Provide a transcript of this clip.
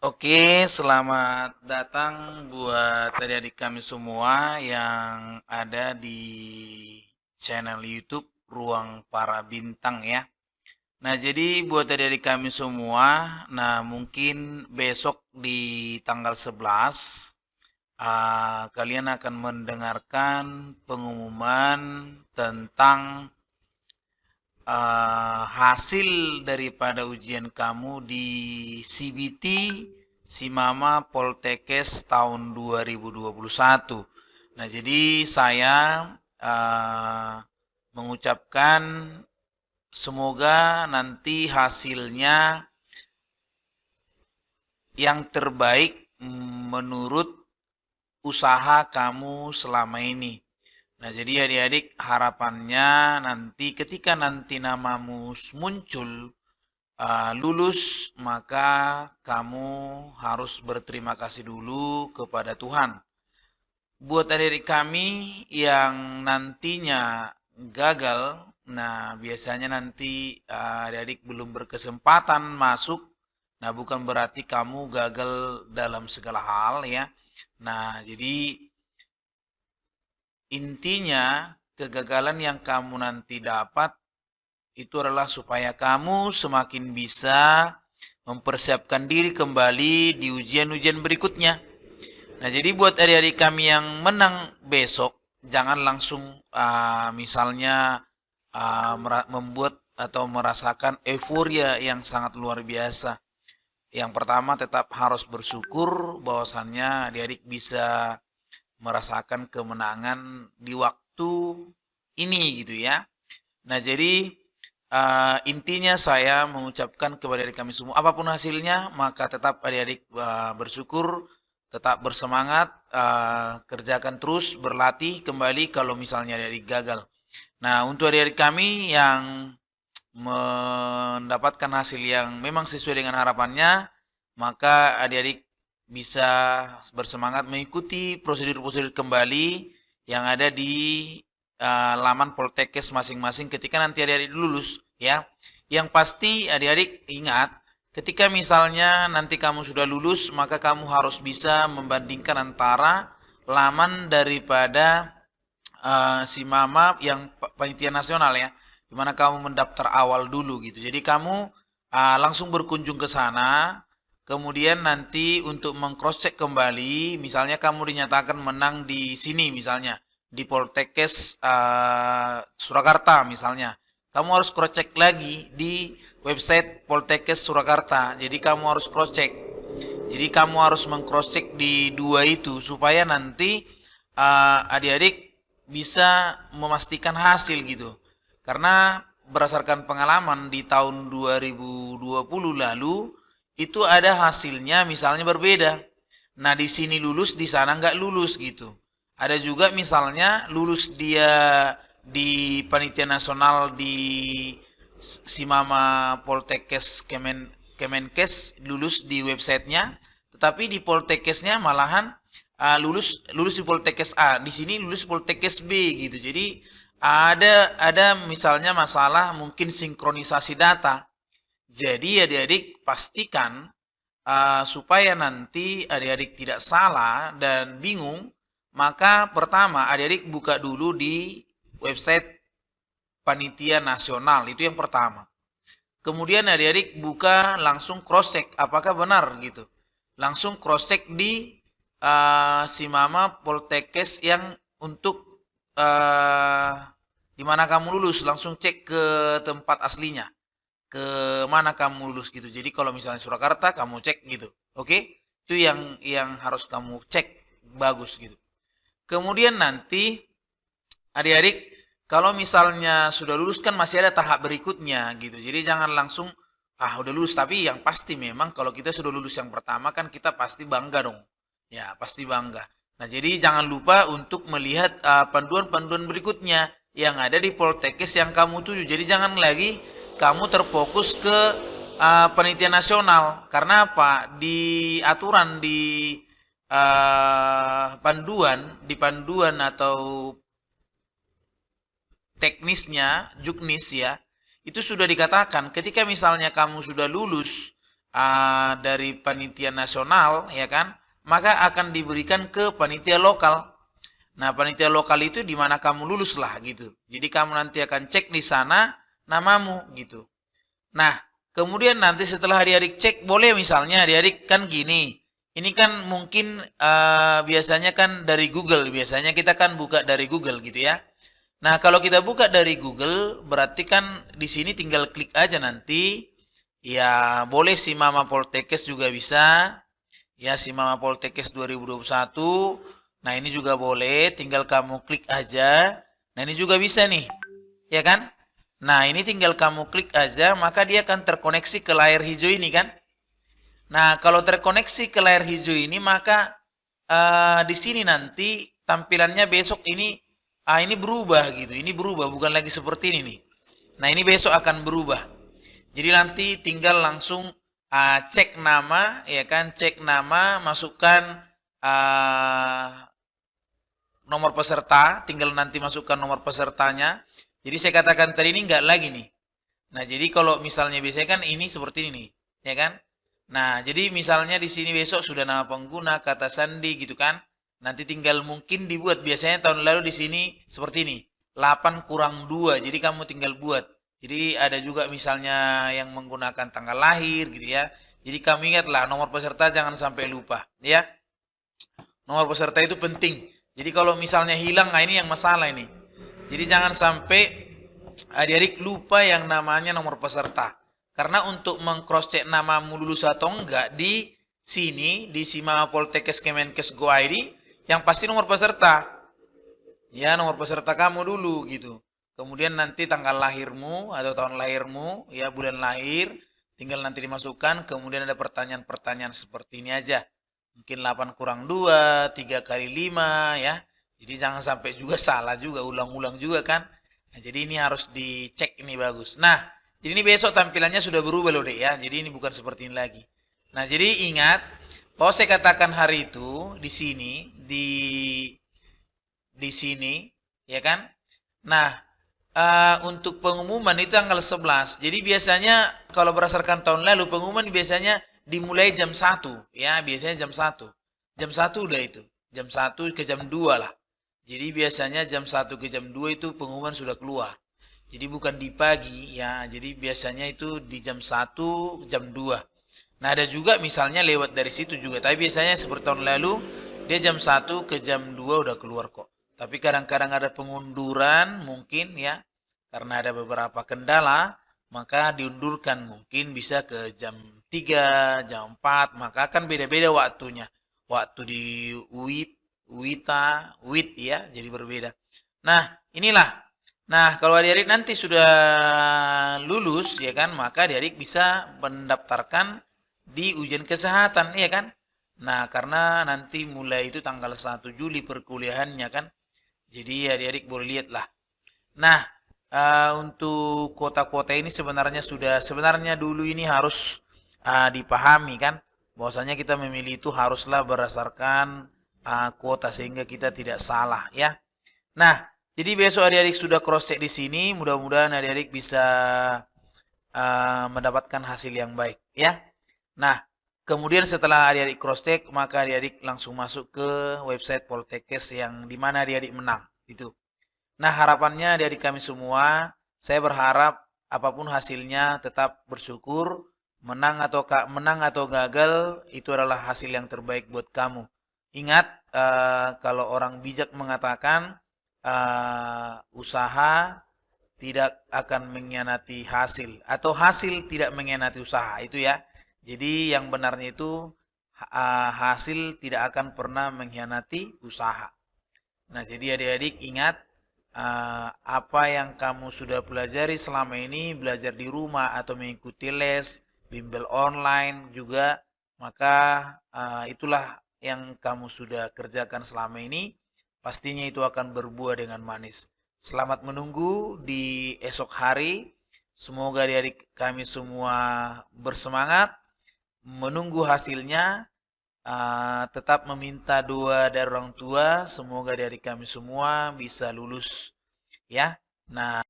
Oke, selamat datang buat adik-adik kami semua yang ada di channel YouTube Ruang Para Bintang ya. Nah, jadi buat adik-adik kami semua, nah mungkin besok di tanggal 11 kalian akan mendengarkan pengumuman tentang hasil daripada ujian kamu di CBT Simama Poltekkes tahun 2021. Nah, jadi saya mengucapkan semoga nanti hasilnya yang terbaik menurut usaha kamu selama ini. Nah, jadi adik-adik harapannya nanti ketika nanti namamu muncul lulus, maka kamu harus berterima kasih dulu kepada Tuhan. Buat adik-adik kami yang nantinya gagal, nah biasanya nanti adik-adik belum berkesempatan masuk. Nah, bukan berarti kamu gagal dalam segala hal ya. Nah, jadi intinya kegagalan yang kamu nanti dapat itu adalah supaya kamu semakin bisa mempersiapkan diri kembali di ujian-ujian berikutnya. Nah, jadi buat adik-adik kami yang menang besok, jangan langsung misalnya membuat atau merasakan euforia yang sangat luar biasa. Yang pertama tetap harus bersyukur bahwasannya adik-adik bisa merasakan kemenangan di waktu ini gitu ya. Nah, jadi intinya saya mengucapkan kepada adik kami semua, apapun hasilnya, maka tetap adik-adik bersyukur, tetap bersemangat, kerjakan terus, berlatih kembali kalau misalnya adik-adik gagal. Nah, untuk adik-adik kami yang mendapatkan hasil yang memang sesuai dengan harapannya, maka adik-adik bisa bersemangat mengikuti prosedur-prosedur kembali yang ada di laman Poltekkes masing-masing ketika nanti adik-adik lulus ya. Yang pasti adik-adik ingat, ketika misalnya nanti kamu sudah lulus, maka kamu harus bisa membandingkan antara laman daripada Simama yang panitia nasional ya, dimana kamu mendaftar awal dulu gitu. Jadi kamu langsung berkunjung ke sana, kemudian nanti untuk mengcross-check kembali, misalnya kamu dinyatakan menang di sini misalnya, di Poltekkes Surakarta misalnya. Kamu harus cross-check lagi di website Poltekkes Surakarta. Jadi kamu harus cross-check. Jadi kamu harus meng-cross-check di dua itu supaya nanti adik-adik bisa memastikan hasil gitu. Karena berdasarkan pengalaman di tahun 2020 lalu itu ada hasilnya misalnya berbeda. Nah, di sini lulus, di sana nggak lulus gitu. Ada juga misalnya lulus dia di panitia nasional di Simama Poltekkes Kemenkes lulus di websitenya, tetapi di Poltekkesnya malahan lulus di Poltekkes A, di sini lulus Poltekkes B gitu. Jadi ada misalnya masalah mungkin sinkronisasi data. Jadi adik-adik pastikan supaya nanti adik-adik tidak salah dan bingung, maka pertama adik-adik buka dulu di website panitia nasional, itu yang pertama. Kemudian adik-adik buka langsung cross check apakah benar gitu. Langsung cross check di Simama Poltekkes yang untuk di mana kamu lulus, langsung cek ke tempat aslinya. Ke mana kamu lulus gitu. Jadi kalau misalnya Surakarta kamu cek gitu. Oke? Itu yang harus kamu cek bagus gitu. Kemudian nanti adik-adik kalau misalnya sudah lulus kan masih ada tahap berikutnya gitu. Jadi jangan langsung udah lulus, tapi yang pasti memang kalau kita sudah lulus yang pertama kan kita pasti bangga dong. Ya, pasti bangga. Nah, jadi jangan lupa untuk melihat panduan-panduan berikutnya yang ada di Poltekkes yang kamu tuju. Jadi jangan lagi kamu terfokus ke panitia nasional. Karena apa? Di aturan di panduan atau teknisnya, juknis ya, itu sudah dikatakan ketika misalnya kamu sudah lulus dari panitia nasional, ya kan, maka akan diberikan ke panitia lokal. Nah, panitia lokal itu di mana kamu lulus lah gitu. Jadi kamu nanti akan cek di sana namamu gitu. Nah, kemudian nanti setelah adik-adik cek, boleh misalnya adik-adik kan gini. Ini kan mungkin biasanya kan dari Google, biasanya kita kan buka dari Google gitu ya. Nah, kalau kita buka dari Google, berarti kan di sini tinggal klik aja nanti. Ya, boleh si Mama Poltekkes juga bisa. Ya, si Mama Poltekkes 2021. Nah, ini juga boleh, tinggal kamu klik aja. Nah, ini juga bisa nih. Ya kan? Nah, ini tinggal kamu klik aja, maka dia akan terkoneksi ke layar hijau ini kan? Nah, kalau terkoneksi ke layar hijau ini, maka di sini nanti tampilannya besok ini berubah gitu. Ini berubah, bukan lagi seperti ini nih. Nah, ini besok akan berubah. Jadi nanti tinggal langsung cek nama, ya kan? Cek nama, masukkan nomor peserta, tinggal nanti masukkan nomor pesertanya. Jadi saya katakan tadi ini enggak lagi nih. Nah, jadi kalau misalnya biasanya kan ini seperti ini nih, ya kan? Nah, jadi misalnya di sini besok sudah nama pengguna, kata sandi gitu kan. Nanti tinggal mungkin dibuat, biasanya tahun lalu di sini seperti ini. 8 kurang 2, jadi kamu tinggal buat. Jadi ada juga misalnya yang menggunakan tanggal lahir gitu ya. Jadi kamu ingatlah nomor peserta jangan sampai lupa, ya. Nomor peserta itu penting. Jadi kalau misalnya hilang, nah ini yang masalah ini. Jadi jangan sampai adik-adik lupa yang namanya nomor peserta. Karena untuk meng-cross-check namamu lulus atau enggak, di sini, di si Mama Poltekkes Kemenkes Go ID, yang pasti nomor peserta. Ya, nomor peserta kamu dulu gitu. Kemudian nanti tanggal lahirmu atau tahun lahirmu, ya bulan lahir, tinggal nanti dimasukkan. Kemudian ada pertanyaan-pertanyaan seperti ini aja. Mungkin 8 kurang 2, 3 kali 5, ya. Jadi jangan sampai juga salah juga, ulang-ulang juga kan. Nah, jadi ini harus dicek ini bagus. Nah, jadi ini besok tampilannya sudah berubah loh dek ya. Jadi ini bukan seperti ini lagi. Nah, jadi ingat bahwa saya katakan hari itu di sini, di sini, ya kan. Nah, untuk pengumuman itu tanggal 11. Jadi biasanya kalau berdasarkan tahun lalu pengumuman biasanya dimulai jam 1, ya, biasanya jam 1. Jam 1 udah itu. Jam 1 ke jam 2 lah. Jadi biasanya jam 1 ke jam 2 itu pengumuman sudah keluar. Jadi bukan di pagi ya. Jadi biasanya itu di jam 1, jam 2. Nah, ada juga misalnya lewat dari situ juga. Tapi biasanya seperti tahun lalu dia jam 1 ke jam 2 udah keluar kok. Tapi kadang-kadang ada pengunduran mungkin ya. Karena ada beberapa kendala, maka diundurkan mungkin bisa ke jam 3, jam 4, maka akan beda-beda waktunya. Waktu di WIT ya, jadi berbeda. Nah, inilah. Nah, kalau adik-adik nanti sudah lulus ya kan, maka adik-adik bisa mendaftarkan di ujian kesehatan ya kan. Nah, karena nanti mulai itu tanggal 1 Juli perkuliahannya kan. Jadi adik-adik boleh lihat lah. Nah, untuk kuota-kuota ini sebenarnya dulu ini harus dipahami kan, bahwasanya kita memilih itu haruslah berdasarkan kuota sehingga kita tidak salah ya. Nah, jadi besok adik-adik sudah cross check di sini, mudah-mudahan adik-adik bisa mendapatkan hasil yang baik ya. Nah, kemudian setelah adik-adik cross check, maka adik-adik langsung masuk ke website Poltekkes yang dimana adik-adik menang itu. Nah, harapannya adik-adik kami semua, saya berharap apapun hasilnya tetap bersyukur, menang atau gagal itu adalah hasil yang terbaik buat kamu. Ingat, kalau orang bijak mengatakan usaha tidak akan mengkhianati hasil atau hasil tidak mengkhianati usaha itu ya. Jadi yang benarnya itu hasil tidak akan pernah mengkhianati usaha. Nah, jadi adik-adik ingat, apa yang kamu sudah pelajari selama ini, belajar di rumah atau mengikuti les, bimbel online juga, maka itulah yang kamu sudah kerjakan selama ini, pastinya itu akan berbuah dengan manis. Selamat menunggu di esok hari. Semoga adik-adik kami semua bersemangat menunggu hasilnya. Tetap meminta doa dari orang tua. Semoga adik-adik kami semua bisa lulus ya. Nah,